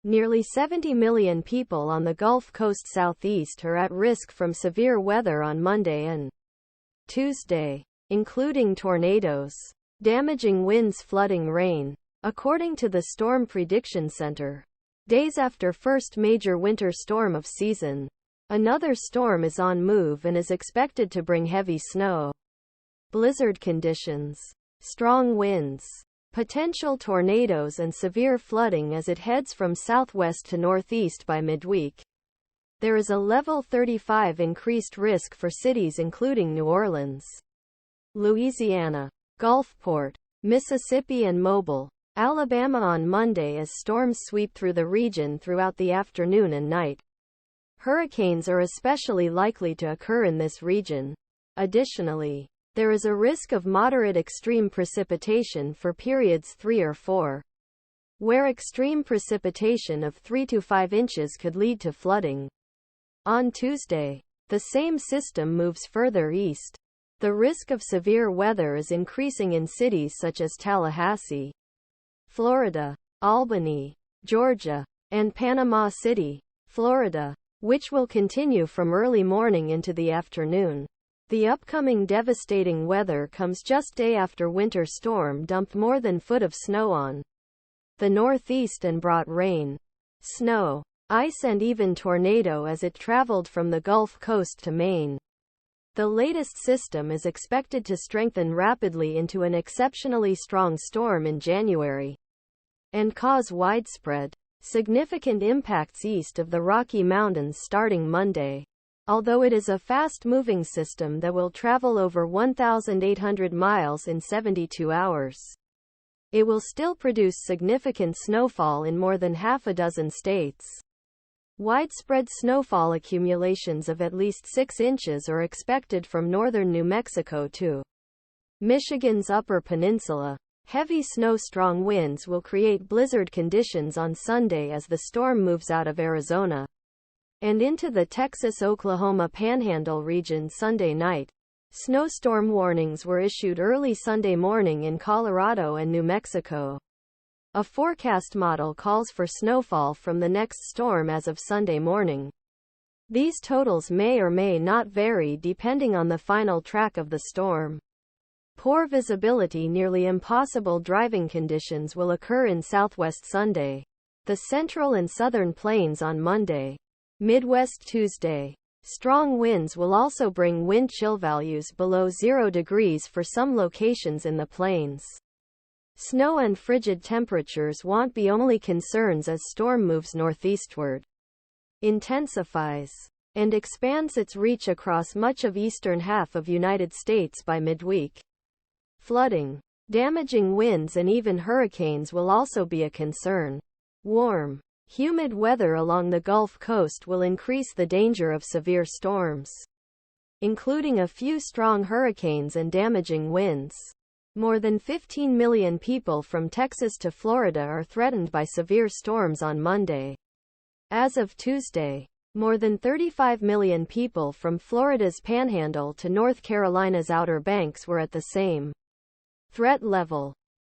Nearly 70 million people on the Gulf Coast southeast are at risk from severe weather on Monday and Tuesday, including tornadoes, damaging winds, flooding, rain. According to the Storm Prediction Center, days after first major winter storm of season, another storm is on move and is expected to bring heavy snow, blizzard conditions, strong winds, potential tornadoes and severe flooding as it heads from southwest to northeast by midweek. There is a level 35 increased risk for cities including New Orleans, Louisiana, Gulfport, Mississippi and Mobile, Alabama on Monday as storms sweep through the region throughout the afternoon and night. Hurricanes are especially likely to occur in this region. Additionally, there is a risk of moderate extreme precipitation for periods 3 or 4, where extreme precipitation of 3 to 5 inches could lead to flooding. On Tuesday, the same system moves further east. The risk of severe weather is increasing in cities such as Tallahassee, Florida, Albany, Georgia, and Panama City, Florida, which will continue from early morning into the afternoon. The upcoming devastating weather comes just day after winter storm dumped more than foot of snow on the northeast and brought rain, snow, ice and even tornado as it traveled from the Gulf Coast to Maine. The latest system is expected to strengthen rapidly into an exceptionally strong storm in January and cause widespread, significant impacts east of the Rocky Mountains starting Monday. Although it is a fast-moving system that will travel over 1,800 miles in 72 hours, it will still produce significant snowfall in more than half a dozen states. Widespread snowfall accumulations of at least 6 inches are expected from northern New Mexico to Michigan's Upper Peninsula. Heavy snow, strong winds will create blizzard conditions on Sunday as the storm moves out of Arizona and into the Texas-Oklahoma Panhandle region Sunday night. Snowstorm warnings were issued early Sunday morning in Colorado and New Mexico. A forecast model calls for snowfall from the next storm as of Sunday morning. These totals may or may not vary depending on the final track of the storm. Poor visibility, nearly impossible driving conditions will occur in Southwest Sunday, the Central and Southern Plains on Monday, Midwest Tuesday. Strong winds will also bring wind chill values below 0 degrees for some locations in the plains. Snow and frigid temperatures won't be only concerns as storm moves northeastward, intensifies, and expands its reach across much of eastern half of United States by midweek. Flooding, damaging winds and even hurricanes will also be a concern. Warm, humid weather along the Gulf Coast will increase the danger of severe storms, including a few strong hurricanes and damaging winds. More than 15 million people from Texas to Florida are threatened by severe storms on Monday. As of Tuesday, more than 35 million people from Florida's Panhandle to North Carolina's Outer Banks were at the same threat level.